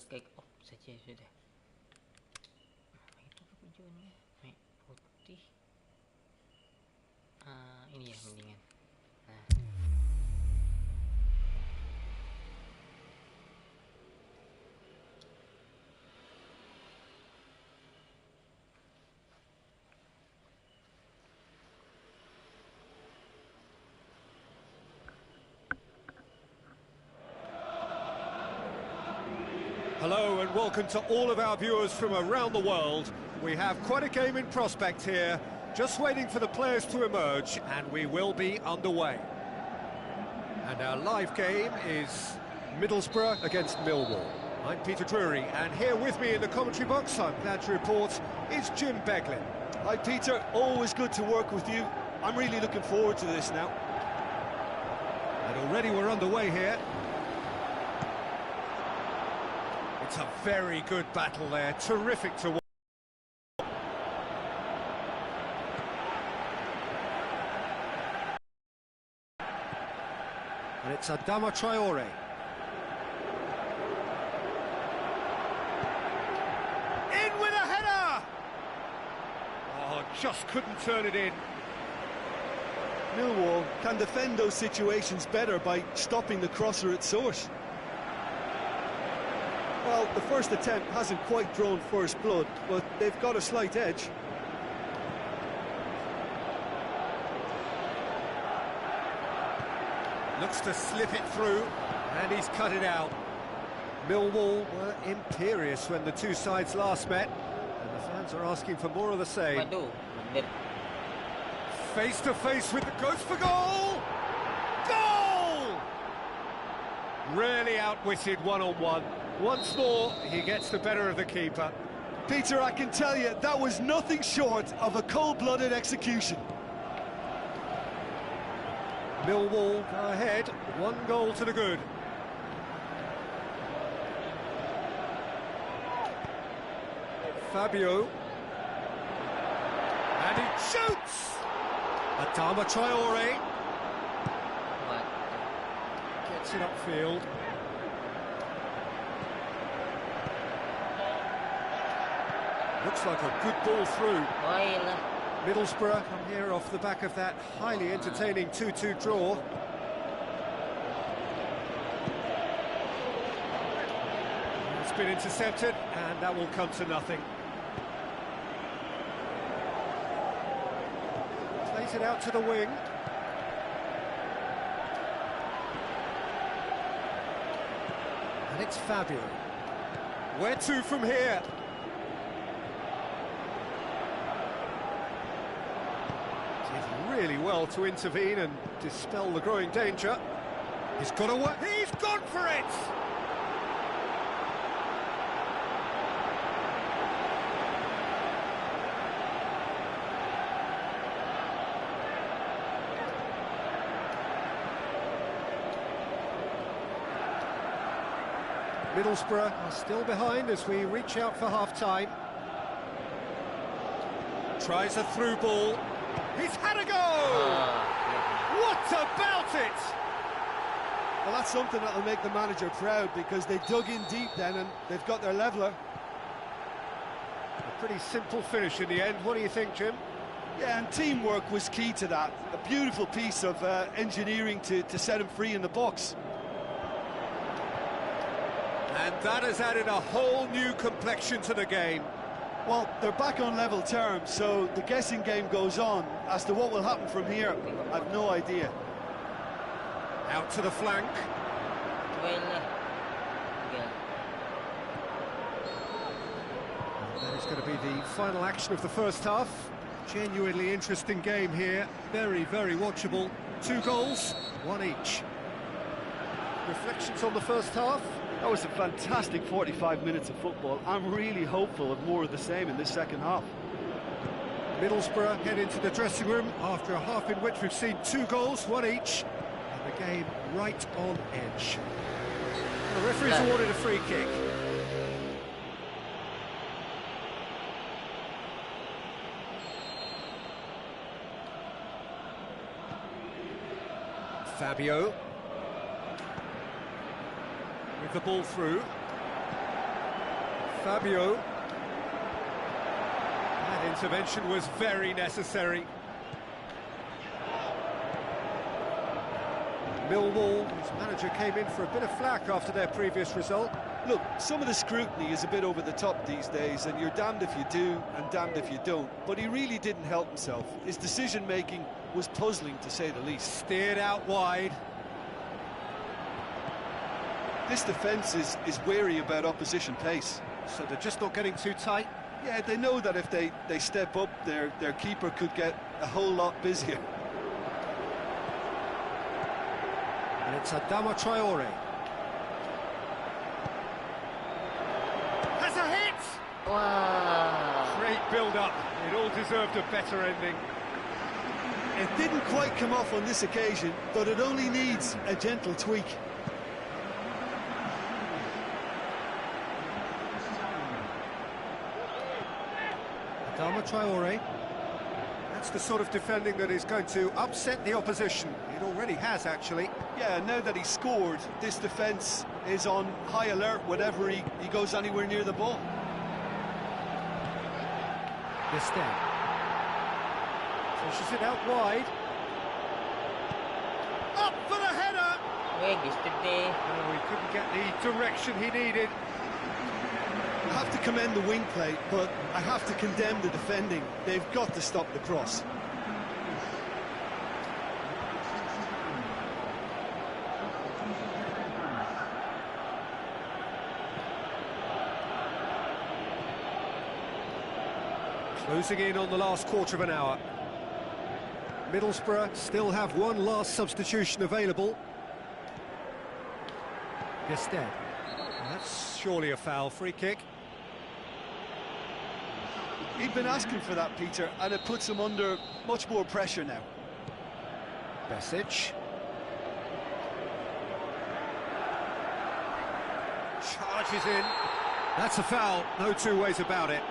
oh saja sudah. Itu tujuannya merah putih. Ini ya mendingan. Nah. Hello and welcome to all of our viewers from around the world. We have quite a game in prospect here, just waiting for the players to emerge, and we will be underway. And our live game is Middlesbrough against Millwall. I'm Peter Drury, and here with me in the commentary box, I'm glad to report, is Jim Beglin. Hi Peter, always good to work with you. I'm really looking forward to this now. And already we're underway here. It's a very good battle there, terrific to watch. And it's Adama Traore. In with a header! Oh, just couldn't turn it in. Millwall can defend those situations better by stopping the crosser at source. Well, the first attempt hasn't quite drawn first blood, but they've got a slight edge. Looks to slip it through, and he's cut it out. Millwall were imperious when the two sides last met, and the fans are asking for more of the same. Face to face with the ghost for goal! Goal! Really outwitted one-on-one. Once more, he gets the better of the keeper. Peter, I can tell you, that was nothing short of a cold-blooded execution. Millwall go ahead, 1 goal to the good. Fabio. And he shoots! Adama Traore. Gets it upfield. Looks like a good ball through. Middlesbrough come here off the back of that highly entertaining 2-2 draw. It's been intercepted, and that will come to nothing. Plays it out to the wing. And it's Fabio. Where to from here? Really well to intervene and dispel the growing danger. He's got away. He's gone for it! Middlesbrough are still behind as we reach out for half-time. Tries a through ball. He's had a go! What about it? Well, that's something that'll make the manager proud, because they dug in deep then and they've got their leveller. A pretty simple finish in the end. What do you think, Jim? Yeah, and teamwork was key to that. A beautiful piece of engineering to set him free in the box. And that has added a whole new complexion to the game. Well, they're back on level terms, so the guessing game goes on. As to what will happen from here, I've no idea. Out to the flank. That is going to be the final action of the first half. Genuinely interesting game here. Very, very watchable. 2 goals, 1 each. Reflections on the first half? That was a fantastic 45 minutes of football. I'm really hopeful of more of the same in this second half. Middlesbrough head into the dressing room after a half in which we've seen 2 goals, 1 each, and the game right on edge. The referee's awarded a free kick. Fabio with the ball through. Fabio. That intervention was very necessary. Millwall, whose manager came in for a bit of flack after their previous result. Look, some of the scrutiny is a bit over the top these days, and you're damned if you do and damned if you don't. But he really didn't help himself. His decision-making was puzzling, to say the least. Steered out wide. This defence is wary about opposition pace. So they're just not getting too tight. Yeah, they know that if they step up, their keeper could get a whole lot busier. And it's Adama Traore. Has a hit! Wah. Great build-up. It all deserved a better ending. It didn't quite come off on this occasion, but it only needs a gentle tweak. Adama Traore. That's the sort of defending that is going to upset the opposition. It already has, actually. Yeah, now that he's scored, this defence is on high alert whenever he goes anywhere near the ball. Instead. Pushes it out wide. Up for the header! Yesterday. Oh, he couldn't get the direction he needed. I have to commend the wing play, but I have to condemn the defending. They've got to stop the cross. Closing in on the last quarter of an hour. Middlesbrough still have one last substitution available. Instead. That's surely a foul. Free kick. He'd been asking for that, Peter, and it puts him under much more pressure now. Besic. Charges in. That's a foul. No two ways about it.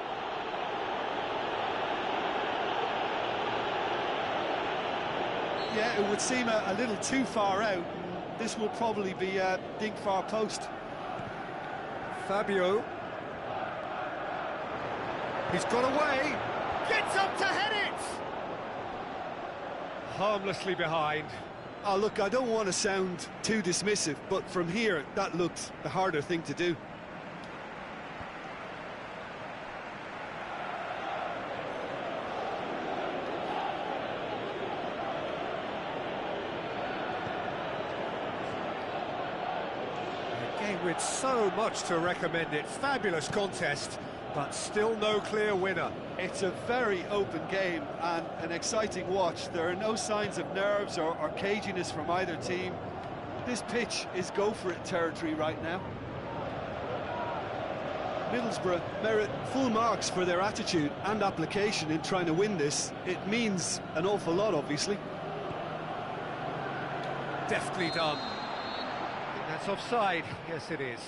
Yeah, it would seem a little too far out. This will probably be a dink far post. Fabio. He's got away. Gets up to head it. Harmlessly behind. Oh, look, I don't want to sound too dismissive, but from here, that looked the harder thing to do. With so much to recommend it. Fabulous contest, but still no clear winner. It's a very open game and an exciting watch. There are no signs of nerves or caginess from either team. This pitch is go-for-it territory right now. Middlesbrough merit full marks for their attitude and application in trying to win this. It means an awful lot, obviously. Deftly done. That's offside. Yes, it is.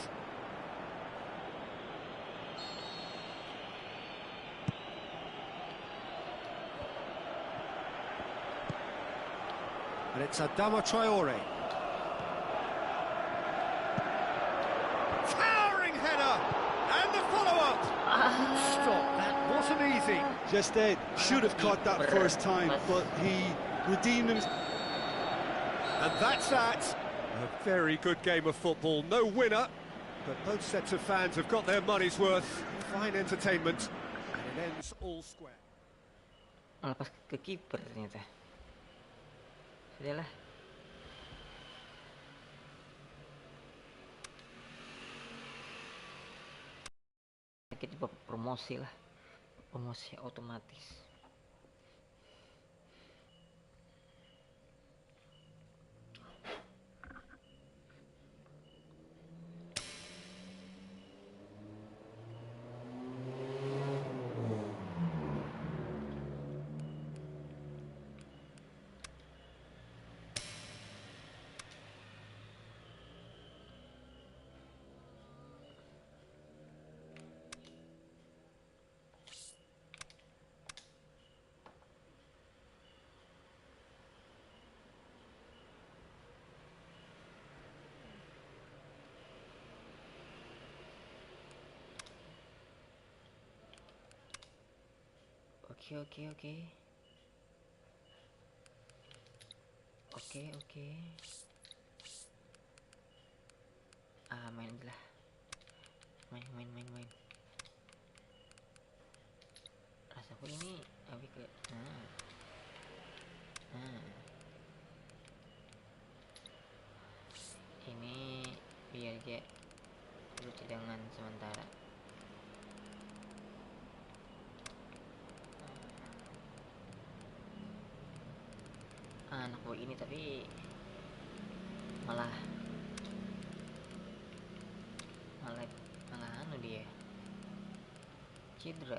And it's Adama Traore. Towering header! And the follow-up! Stop, that wasn't easy. Just should have caught that first time, but he redeemed himself. And that's that. A very good game of football. No winner, but both sets of fans have got their money's worth. Fine entertainment, and it ends all square. Lepas ke kiper ternyata. Sudahlah. Kita coba promosi lah. Promosi otomatis. Oke, oke, oke. Oke, oke. Main lah. Main. Rasaku ini lebih ke ini biar aja dulu cadangan sementara. Anak boy ini tapi malah anu dia cedera.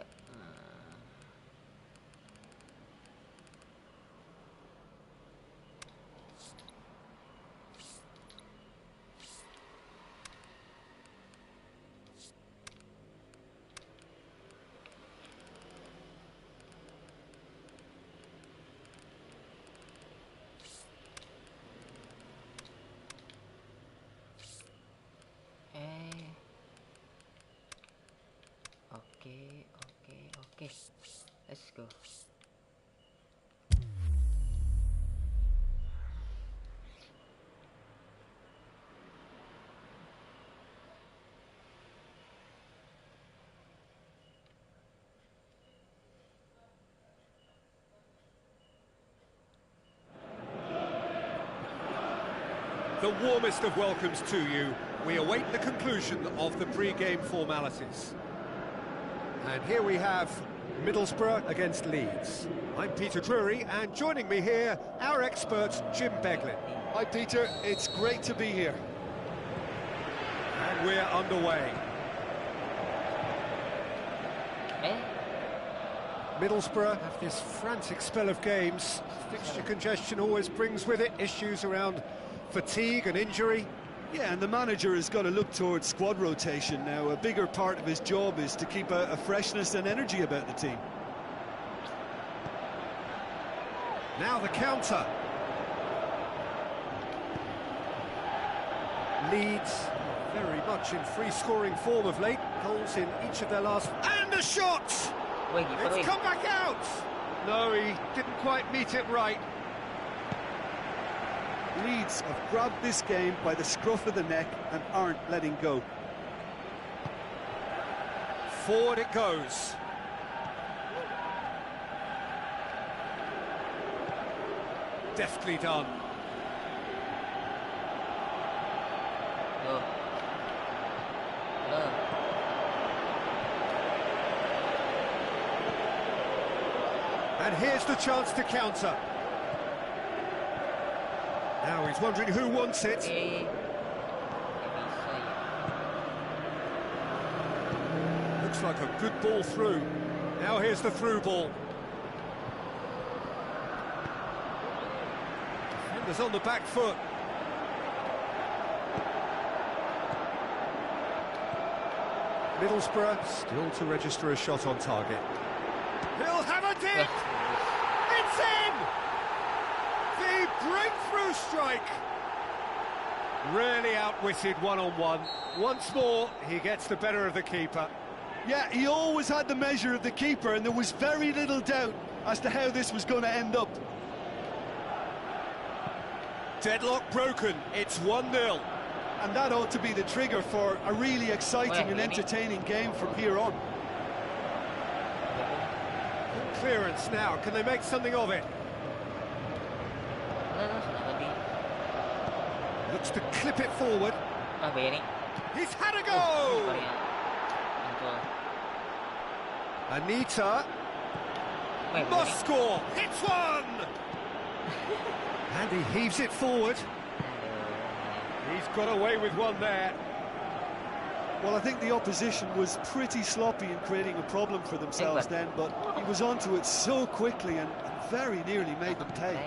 Oke, let's go. The warmest of welcomes to you. We await the conclusion of the pre-game formalities. And here we have Middlesbrough against Leeds. I'm Peter Drury, and joining me here, our expert, Jim Beglin. Hi, Peter. It's great to be here. And we're underway. Middlesbrough have this frantic spell of games. Fixture congestion always brings with it issues around fatigue and injury. Yeah, and the manager has got to look towards squad rotation now. A bigger part of his job is to keep a freshness and energy about the team. Now the counter. Leeds very much in free-scoring form of late. Goals in each of their last... And a shot! It's come back out! No, he didn't quite meet it right. Leeds have grabbed this game by the scruff of the neck and aren't letting go. Forward it goes. Deftly done. And here's the chance to counter. Now he's wondering who wants it. Looks like a good ball through. Now here's the through ball. Defenders on the back foot. Middlesbrough still to register a shot on target. He'll have a dip! It's in! The breakthrough strike! Really outwitted one-on-one. Once more, he gets the better of the keeper. Yeah, he always had the measure of the keeper, and there was very little doubt as to how this was going to end up. Deadlock broken, it's 1-0. And that ought to be the trigger for a really exciting and entertaining game from here on. Good clearance now, can they make something of it? Looks to clip it forward. He's had a go! Anita must score! Hits one! And he heaves it forward. He's got away with one there. Well, I think the opposition was pretty sloppy in creating a problem for themselves then, but he was onto it so quickly and very nearly made them pay.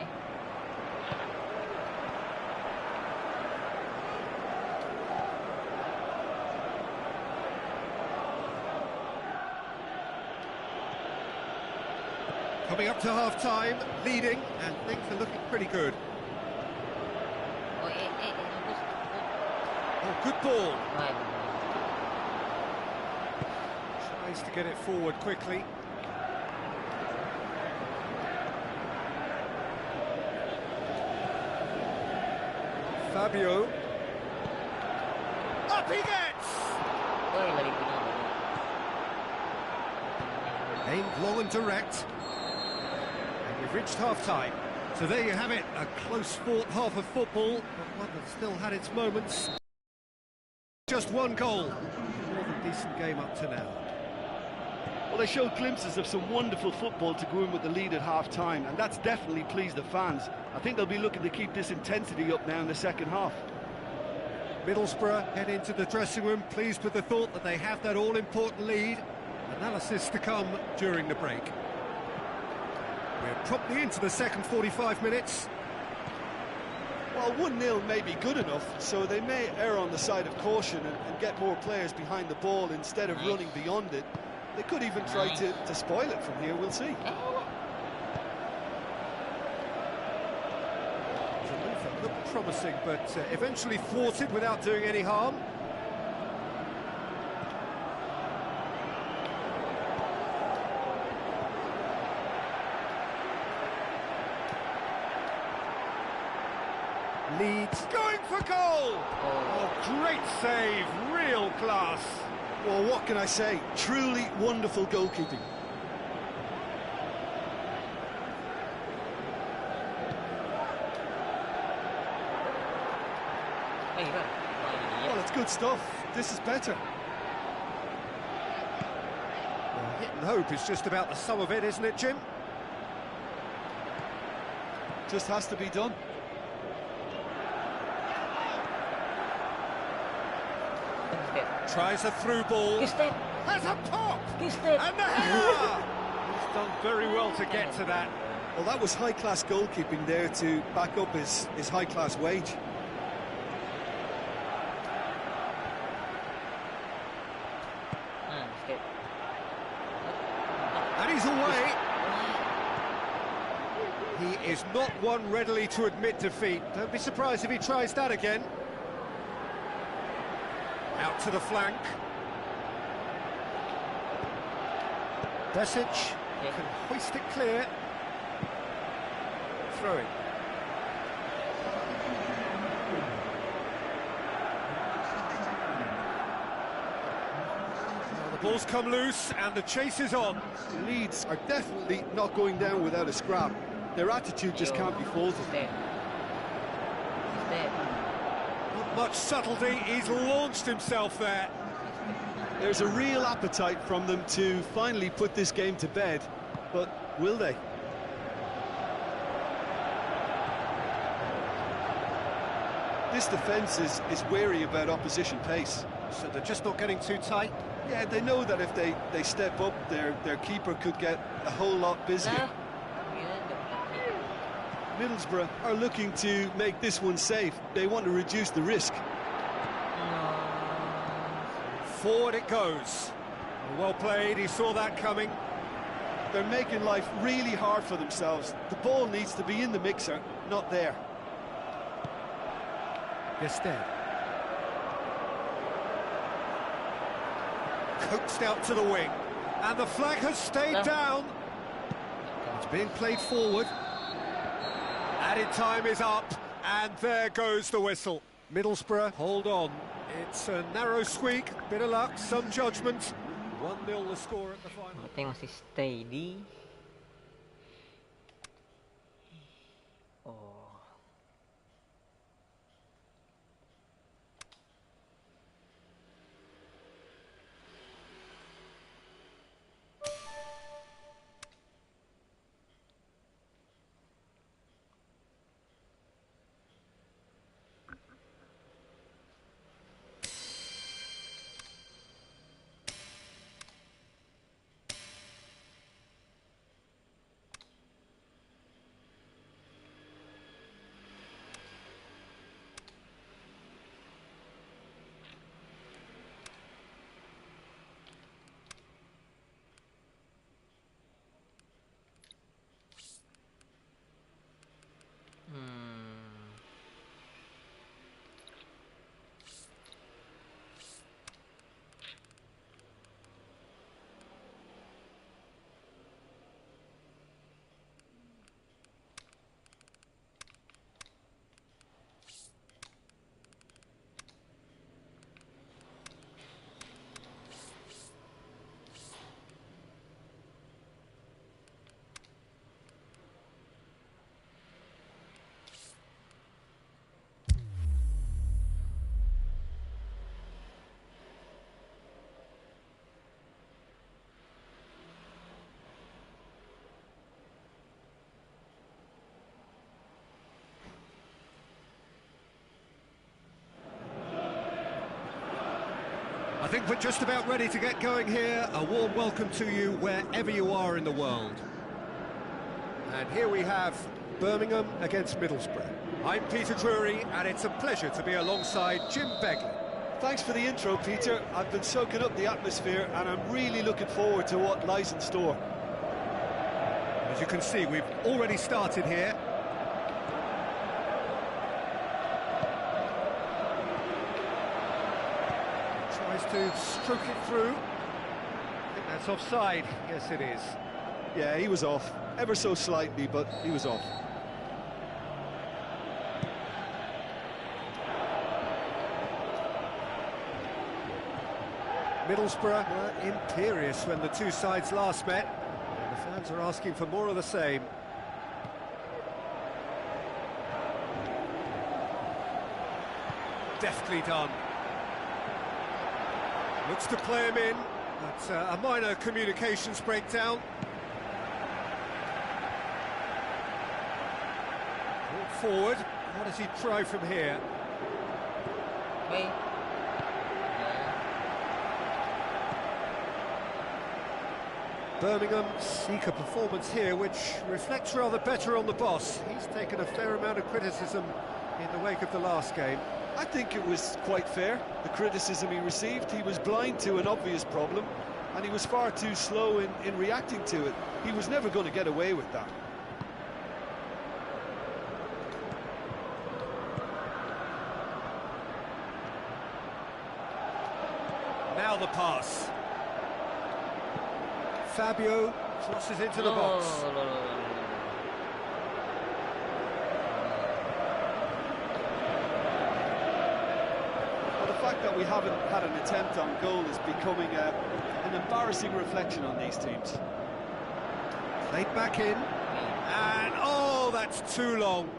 Coming up to half-time, leading, and things are looking pretty good. Oh, good ball. Tries to get it forward quickly. Fabio. Up he gets! Woi, lari punya. Aimed long and direct. And we've reached half-time. So there you have it, a close-fought half of football, but one that still had its moments. Just one goal. More than decent game up to now. Well, they showed glimpses of some wonderful football to go in with the lead at half-time, and that's definitely pleased the fans. I think they'll be looking to keep this intensity up now in the second half. Middlesbrough head into the dressing room, pleased with the thought that they have that all-important lead. Analysis to come during the break. We're promptly into the second 45 minutes. Well, 1-0 may be good enough, so they may err on the side of caution and get more players behind the ball instead of running beyond it. They could even try to spoil it from here, we'll see. It looked promising, but eventually thwarted without doing any harm. Leeds going for goal! Oh, great save, real class. Well, what can I say? Truly wonderful goalkeeping. Well, it's good stuff. This is better. Well, hit and hope is just about the sum of it, isn't it, Jim? Just has to be done. Tries a through ball. Has a pop! And the header! He's done very well to get to that. Well, that was high-class goalkeeping there to back up his high-class wage. And he's away. He is not one readily to admit defeat. Don't be surprised if he tries that again. Out to the flank. Besic can hoist it clear. Throwing. The ball's come loose and the chase is on. Leeds are definitely not going down without a scrap. Their attitude just can't be faulted. Not much subtlety, he's launched himself there. There's a real appetite from them to finally put this game to bed, but will they? This defence is wary about opposition pace. So they're just not getting too tight. Yeah, they know that if they step up, their keeper could get a whole lot busier. Middlesbrough are looking to make this one safe. They want to reduce the risk. Forward it goes. Well played, he saw that coming. They're making life really hard for themselves. The ball needs to be in the mixer, not there. Instead. Coaxed out to the wing. And the flag has stayed down. It's being played forward. Added time is up, and there goes the whistle. Middlesbrough, hold on. It's a narrow squeak, bit of luck, some judgment. 1-0 the score at the final. Yang masih stay di. Oh. think we're just about ready to get going here. A warm welcome to you wherever you are in the world. And here we have Birmingham against Middlesbrough. I'm Peter Drury, and it's a pleasure to be alongside Jim Begley. Thanks for the intro, Peter. I've been soaking up the atmosphere, and I'm really looking forward to what lies in store. As you can see, we've already started here. Tries to stroke it through. I think that's offside. Yes, it is. Yeah, he was off. Ever so slightly, but he was off. Middlesbrough were imperious when the two sides last met, and the fans are asking for more of the same. Deftly done. Looks to play him in, but a minor communications breakdown. Brought forward. What does he try from here? Hey. Birmingham seek a performance here which reflects rather better on the boss. He's taken a fair amount of criticism in the wake of the last game. I think it was quite fair, the criticism he received. He was blind to an obvious problem, and he was far too slow in reacting to it. He was never going to get away with that. Now the pass. Fabio crosses into the box. Well, the fact that we haven't had an attempt on goal is becoming an embarrassing reflection on these teams. Played back in, and oh, that's too long.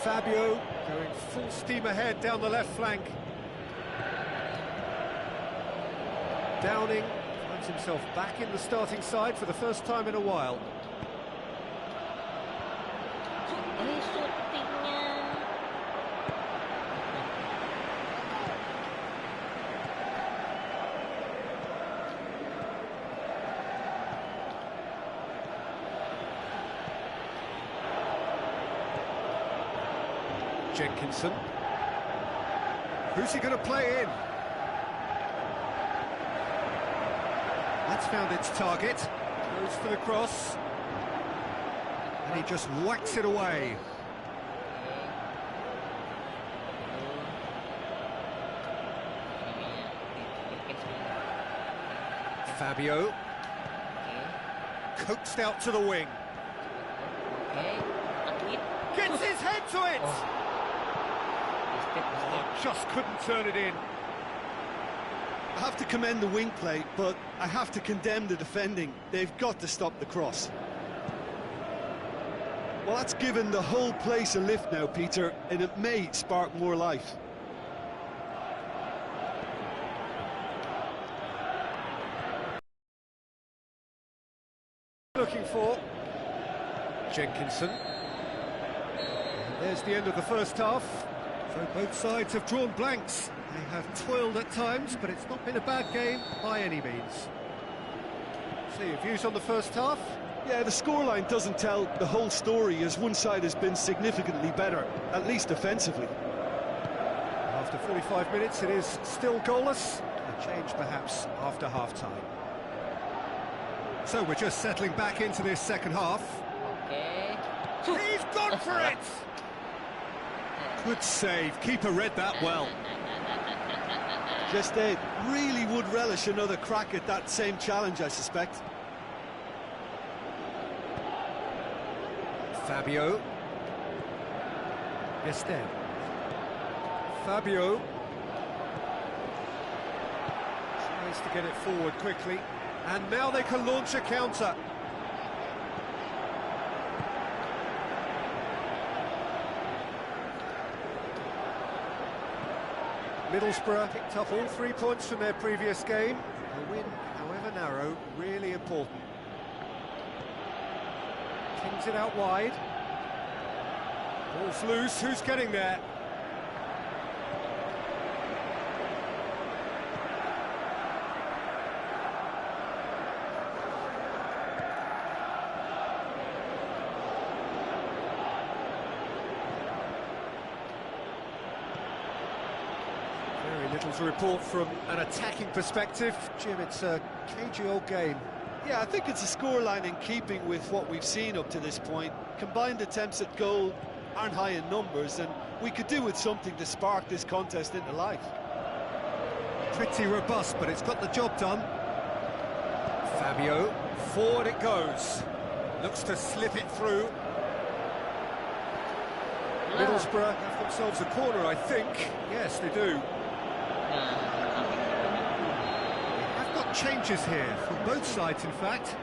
Fabio going full steam ahead down the left flank. Downing finds himself back in the starting side for the first time in a while. Jenkinson. Who's he going to play in? That's found its target. Goes for the cross. And he just whacks it away. Fabio. Coaxed out to the wing. Gets his head to it! Oh, just couldn't turn it in. I have to commend the wing play, but I have to condemn the defending. They've got to stop the cross. Well, that's given the whole place a lift now, Peter, and it may spark more life. Looking for Jenkinson. And there's the end of the first half. So both sides have drawn blanks. They have toiled at times, but it's not been a bad game by any means. So your views on the first half? Yeah, the scoreline doesn't tell the whole story, as one side has been significantly better, at least defensively. After 45 minutes, it is still goalless. A change perhaps after half-time. So we're just settling back into this second half. Okay. He's gone for it! Good save. Keeper read that well. Just really would relish another crack at that same challenge, I suspect. Fabio. Instead. Fabio. Tries to get it forward quickly. And now they can launch a counter. Middlesbrough picked up all 3 points from their previous game. A win, however narrow, really important. Kings it out wide. Ball's loose, who's getting there? Little to report from an attacking perspective. Jim, it's a cagey old game. Yeah, I think it's a scoreline in keeping with what we've seen up to this point. Combined attempts at goal aren't high in numbers, and we could do with something to spark this contest into life. Pretty robust, but it's got the job done. Fabio, forward it goes. Looks to slip it through. Middlesbrough have themselves a corner, I think. Yes, they do. They have got changes here, from both sides, in fact.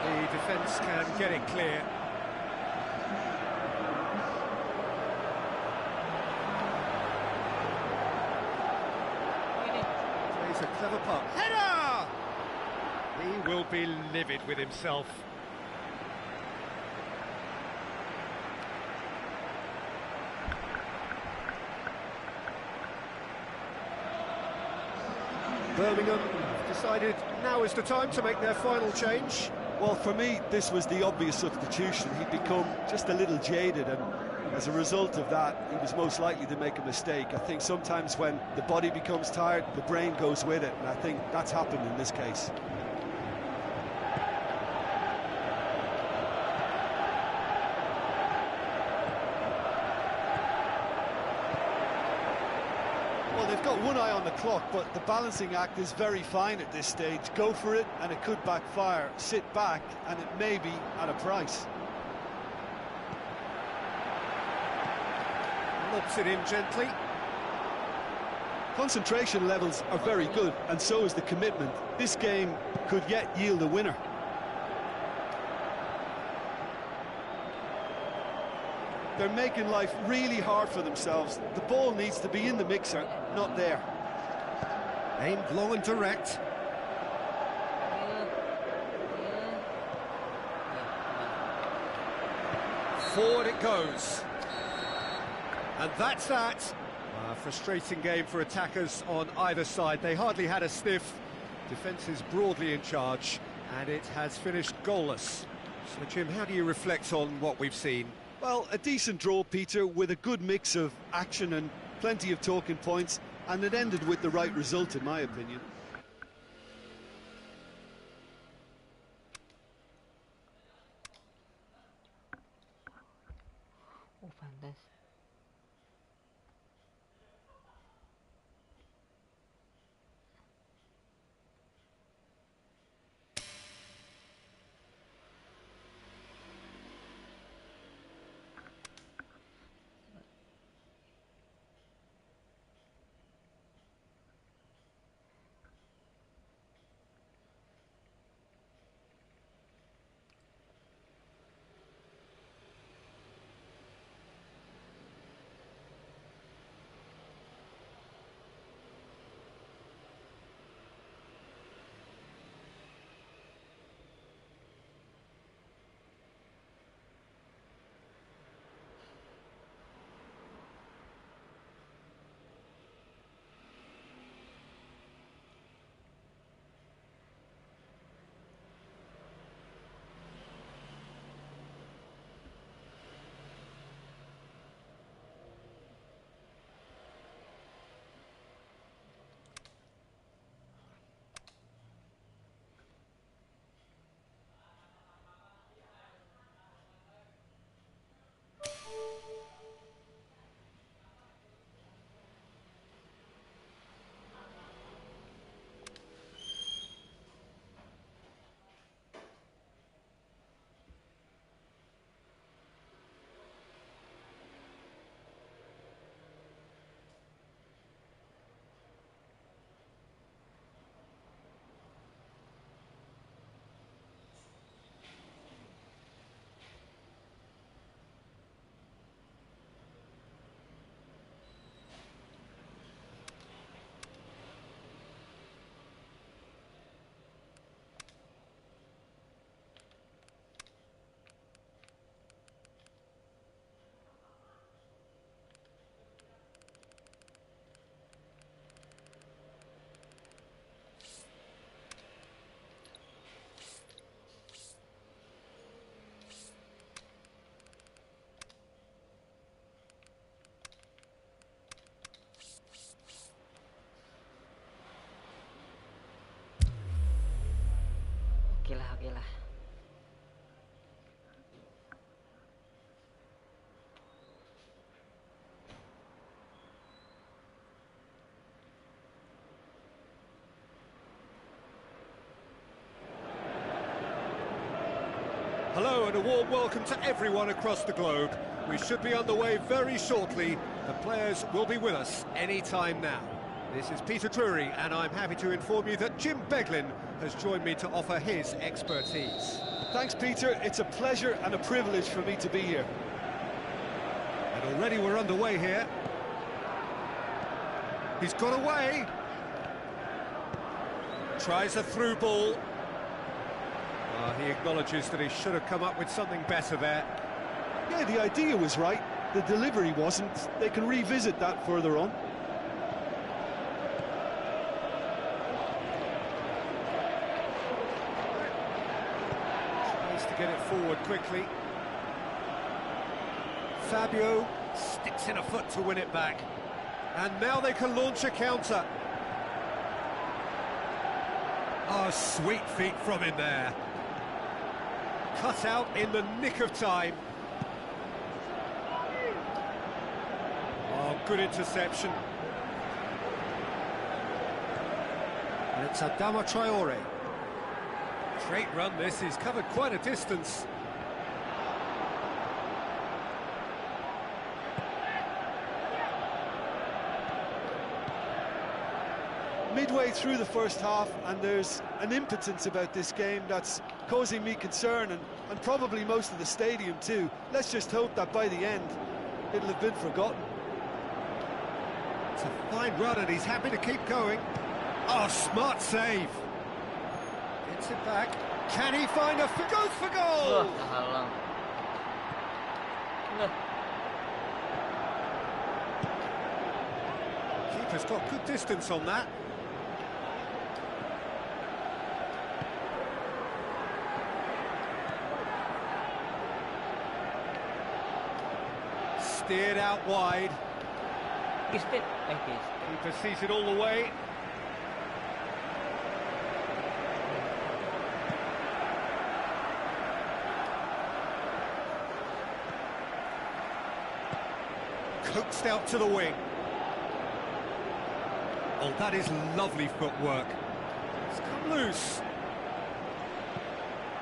The defence can get it clear. Plays a clever puck. Header! He will be livid with himself. Birmingham decided now is the time to make their final change. Well, for me, this was the obvious substitution. He'd become just a little jaded, and as a result of that, he was most likely to make a mistake. I think sometimes when the body becomes tired, the brain goes with it, and I think that's happened in this case. Well, they've got one eye on the clock, but the balancing act is very fine at this stage. Go for it, and it could backfire. Sit back, and it may be at a price. Lobs it in gently. Concentration levels are very good, and so is the commitment. This game could yet yield a winner. They're making life really hard for themselves. The ball needs to be in the mixer, not there. Aimed long and direct. Forward it goes. And that's that. A frustrating game for attackers on either side. They hardly had a sniff. Defence is broadly in charge, and it has finished goalless. So, Jim, how do you reflect on what we've seen? Well, a decent draw, Peter, with a good mix of action and plenty of talking points, and it ended with the right result, in my opinion. Oh, fantastic. Iyalah. Hello and a warm welcome to everyone across the globe. We should be underway very shortly. The players will be with us any time now. This is Peter Drury, and I'm happy to inform you that Jim Beglin has joined me to offer his expertise. Thanks, Peter. It's a pleasure and a privilege for me to be here. And already we're underway here. He's got away. Tries a through ball. He acknowledges that he should have come up with something better there. Yeah, the idea was right. The delivery wasn't. They can revisit that further on. Tries to get it forward quickly. Fabio sticks in a foot to win it back. And now they can launch a counter. Oh, sweet feet from him there. Cut out in the nick of time. Oh, good interception. And it's Adama Traore. Great run this, he's covered quite a distance. Midway through the first half, and there's an impotence about this game that's causing me concern, and probably most of the stadium too. Let's just hope that by the end it'll have been forgotten. It's a fine run and he's happy to keep going. Oh, smart save. Gets it back. Can he find a... goes for goal! Kehalang. Keeper's got good distance on that. Steered out wide. Keeper sees it all the way. Coaxed out to the wing. Oh, that is lovely footwork. It's come loose.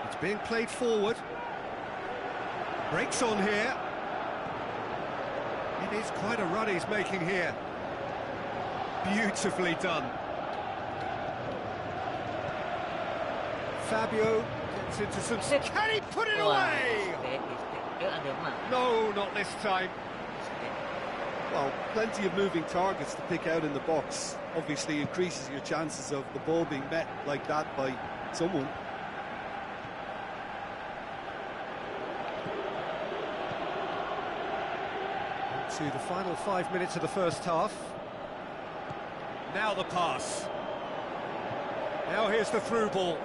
It's being played forward. Breaks on here. It is quite a run he's making here. Beautifully done. Fabio gets into some... Can he put it away? No, not this time. Well, plenty of moving targets to pick out in the box. Obviously increases your chances of the ball being met like that by someone. To the final 5 minutes of the first half. Now the pass. Now here's the through ball.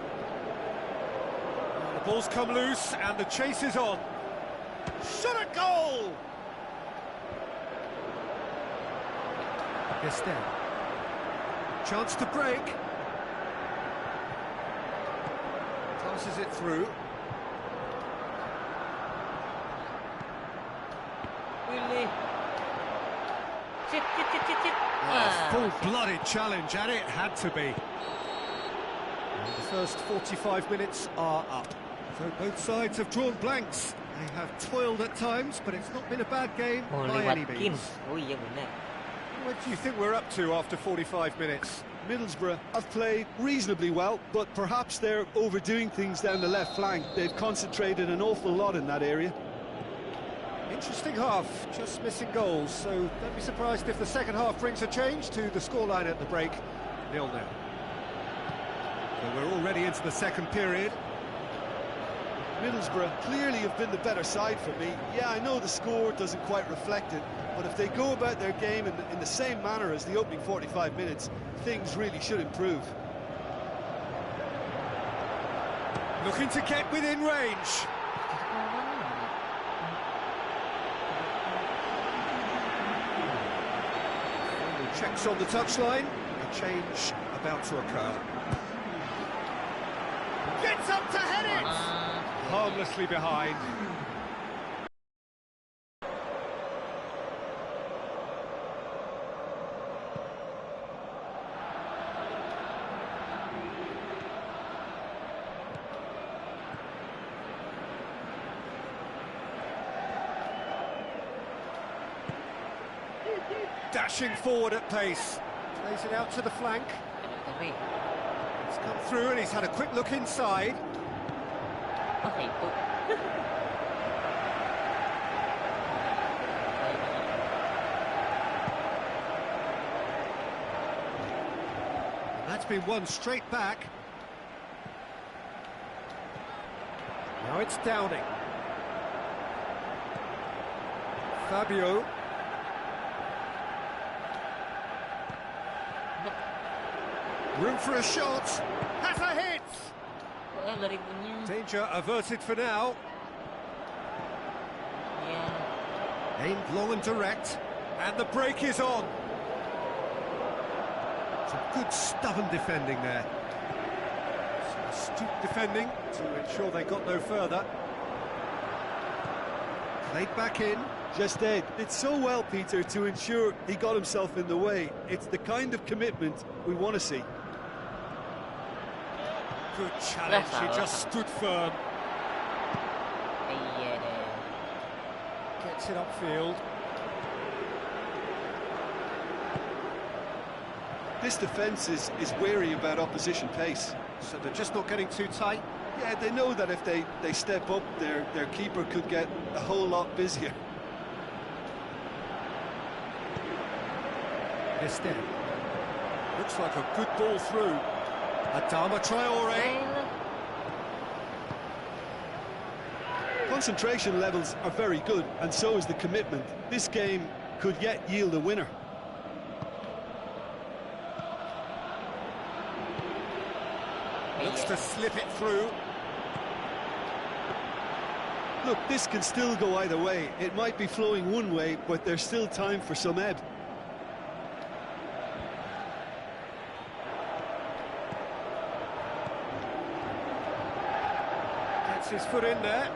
And the ball's come loose and the chase is on. Shot at goal! Guestin. Chance to break. Passes it through. Really? Chit. Full-blooded challenge, and it had to be. And the first 45 minutes are up. So both sides have drawn blanks. They have toiled at times, but it's not been a bad game by any means. Oh iya benar. What do you think we're up to after 45 minutes? Middlesbrough have played reasonably well, but perhaps they're overdoing things down the left flank. They've concentrated an awful lot in that area. Interesting half, just missing goals, so don't be surprised if the second half brings a change to the scoreline at the break, 0-0. So we're already into the second period. Middlesbrough clearly have been the better side for me. Yeah, I know the score doesn't quite reflect it, but if they go about their game in the same manner as the opening 45 minutes, things really should improve. Looking to get within range. Checks on the touchline, a change about to occur. Gets up to head it! Harmlessly behind. Dashing forward at pace. Plays it out to the flank. Tapi, He's come through and he's had a quick look inside. oh itu. And that's been won straight back. Now it's Downing. Fabio. Room for a shot. Has a hit. Dari punya. Danger averted for now. Ya. Aimed long and direct. And the break is on. Some good stubborn defending there. Some astute defending to ensure they got no further. Played back in. Just Ed, it's so well, Peter, to ensure he got himself in the way. It's the kind of commitment we want to see. Good challenge, he just stood firm. Iya deh. Gets it upfield. This defence is wary about opposition pace. So they're just not getting too tight. Yeah, they know that if they step up, their keeper could get a whole lot busier. Instead, looks like a good ball through. Adama Traore. Concentration levels are very good, and so is the commitment. This game could yet yield a winner. Looks to slip it through. Look, this can still go either way. It might be flowing one way, but there's still time for some ebb. Gets his foot in there.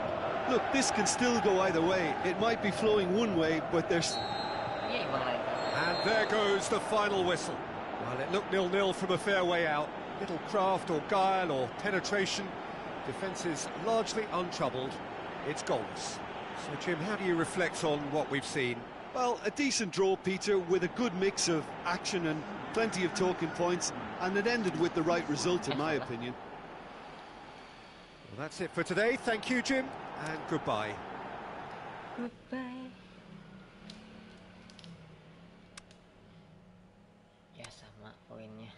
Look, this can still go either way. It might be flowing one way, but there's... Iya, Bang Rai. And there goes the final whistle. Well, it looked 0-0 from a fair way out. Little craft or guile or penetration. Defence is largely untroubled. It's goalless. So, Jim, how do you reflect on what we've seen? Well, a decent draw, Peter, with a good mix of action and plenty of talking points, and it ended with the right result, in my opinion. Well, that's it for today. Thank you, Jim, and goodbye. Goodbye. Ya sama poinnya.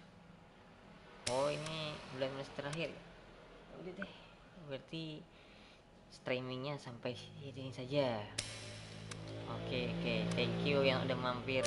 Oh ini 9 menit terakhir. Udah deh. Berarti streamingnya sampai sini saja. Oke. Thank you yang udah mampir.